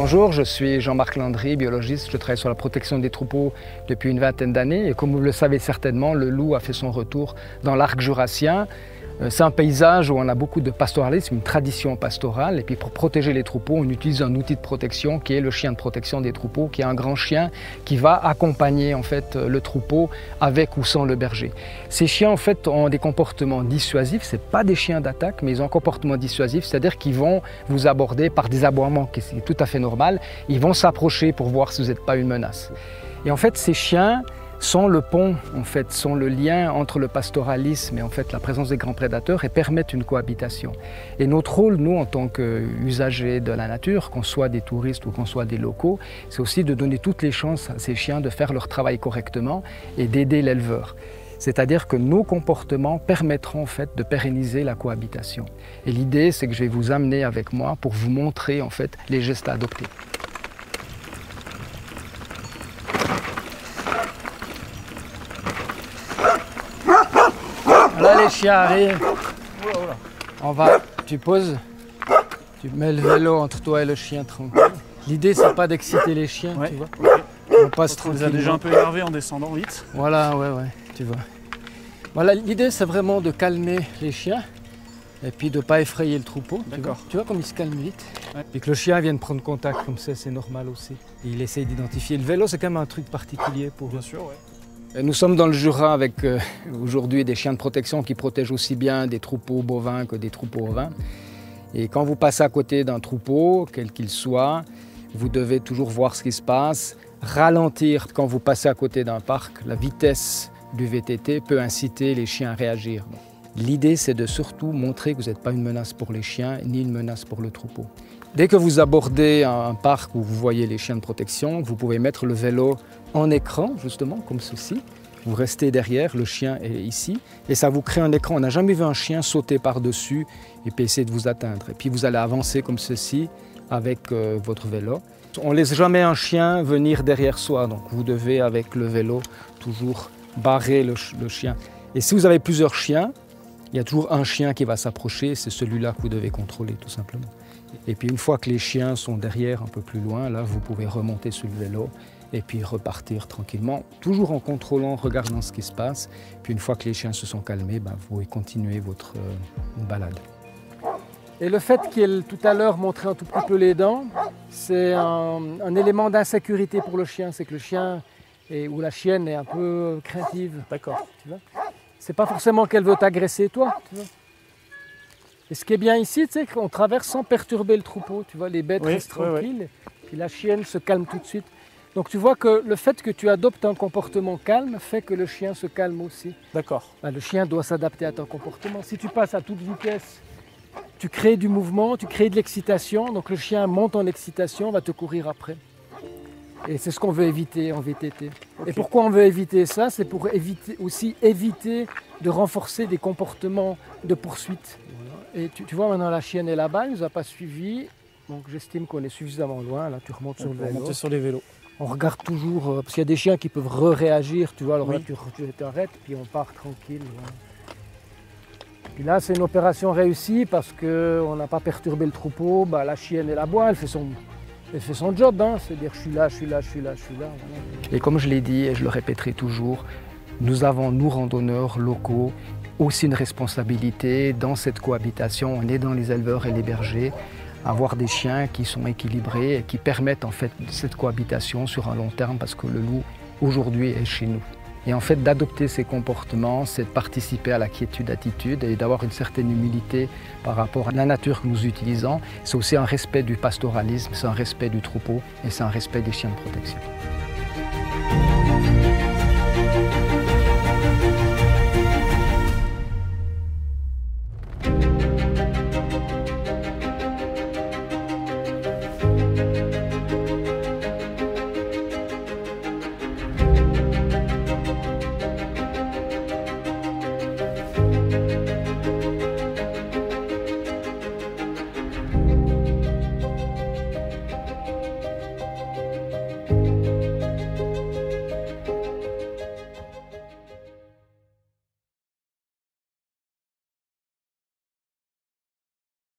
Bonjour, je suis Jean-Marc Landry, biologiste. Je travaille sur la protection des troupeaux depuis une vingtaine d'années. Et comme vous le savez certainement, le loup a fait son retour dans l'arc jurassien. C'est un paysage où on a beaucoup de pastoralisme, une tradition pastorale. Et puis pour protéger les troupeaux, on utilise un outil de protection qui est le chien de protection des troupeaux, qui est un grand chien qui va accompagner en fait le troupeau avec ou sans le berger. Ces chiens en fait ont des comportements dissuasifs. Ce n'est pas des chiens d'attaque, mais ils ont un comportement dissuasif, c'est-à-dire qu'ils vont vous aborder par des aboiements, qui est tout à fait normal. Ils vont s'approcher pour voir si vous n'êtes pas une menace. Et en fait, ces chiens sont le pont, en fait, sont le lien entre le pastoralisme et en fait, la présence des grands prédateurs et permettent une cohabitation. Et notre rôle, nous, en tant qu'usagers de la nature, qu'on soit des touristes ou qu'on soit des locaux, c'est aussi de donner toutes les chances à ces chiens de faire leur travail correctement et d'aider l'éleveur. C'est-à-dire que nos comportements permettront en fait de pérenniser la cohabitation. Et l'idée, c'est que je vais vous amener avec moi pour vous montrer en fait les gestes à adopter. Là, les chiens arrivent. Tu poses, tu mets le vélo entre toi et le chien tranquille. L'idée, c'est pas d'exciter les chiens, tu vois. On passe tranquillement. On les a déjà un peu énervés en descendant vite. Voilà, ouais, tu vois. Voilà, l'idée, c'est vraiment de calmer les chiens et puis de ne pas effrayer le troupeau. Tu vois comme il se calme vite. Ouais. Puis que le chien vienne prendre contact comme ça, c'est normal aussi. Et il essaye d'identifier. Le vélo, c'est quand même un truc particulier pour eux. Bien sûr, ouais. Nous sommes dans le Jura avec aujourd'hui des chiens de protection qui protègent aussi bien des troupeaux bovins que des troupeaux ovins. Et quand vous passez à côté d'un troupeau, quel qu'il soit, vous devez toujours voir ce qui se passe, ralentir quand vous passez à côté d'un parc. La vitesse du VTT peut inciter les chiens à réagir. L'idée, c'est de surtout montrer que vous n'êtes pas une menace pour les chiens ni une menace pour le troupeau. Dès que vous abordez un parc où vous voyez les chiens de protection, vous pouvez mettre le vélo en écran, justement, comme ceci. Vous restez derrière, le chien est ici, et ça vous crée un écran. On n'a jamais vu un chien sauter par-dessus et puis essayer de vous atteindre. Et puis vous allez avancer comme ceci avec votre vélo. On ne laisse jamais un chien venir derrière soi, donc vous devez, avec le vélo, toujours barrer le chien. Et si vous avez plusieurs chiens, il y a toujours un chien qui va s'approcher, c'est celui-là que vous devez contrôler, tout simplement. Et puis une fois que les chiens sont derrière, un peu plus loin, là, vous pouvez remonter sur le vélo et puis repartir tranquillement, toujours en contrôlant, en regardant ce qui se passe. Puis une fois que les chiens se sont calmés, vous pouvez continuer votre balade. Et le fait qu'il tout à l'heure montré un tout petit peu les dents, c'est un élément d'insécurité pour le chien. C'est que le chien ou la chienne est un peu craintive. D'accord. C'est pas forcément qu'elle veut t'agresser toi. Tu vois. Et ce qui est bien ici, c'est qu'on traverse sans perturber le troupeau. Tu vois, les bêtes restent tranquilles, puis la chienne se calme tout de suite. Donc tu vois que le fait que tu adoptes un comportement calme fait que le chien se calme aussi. D'accord. Le chien doit s'adapter à ton comportement. Si tu passes à toute vitesse, tu crées du mouvement, tu crées de l'excitation. Donc le chien monte en excitation, va te courir après. Et c'est ce qu'on veut éviter en VTT. Okay. Et pourquoi on veut éviter ça? C'est pour éviter de renforcer des comportements de poursuite. Et tu vois maintenant la chienne est là-bas, elle ne nous a pas suivis. Donc j'estime qu'on est suffisamment loin. Là tu remontes sur le vélo. Remonter sur les vélos. On regarde toujours, parce qu'il y a des chiens qui peuvent réagir, tu vois, alors là tu t'arrêtes, puis on part tranquille. Voilà. Puis là c'est une opération réussie parce qu'on n'a pas perturbé le troupeau, la chienne est là-bas, elle fait son job, hein. C'est-à-dire je suis là. Voilà. Et comme je l'ai dit et je le répéterai toujours, nous avons, nous randonneurs locaux, aussi une responsabilité dans cette cohabitation, on est dans les éleveurs et les bergers, avoir des chiens qui sont équilibrés et qui permettent en fait cette cohabitation sur un long terme parce que le loup aujourd'hui est chez nous. Et en fait d'adopter ces comportements, c'est de participer à la quiétude-attitude et d'avoir une certaine humilité par rapport à la nature que nous utilisons. C'est aussi un respect du pastoralisme, c'est un respect du troupeau et c'est un respect des chiens de protection.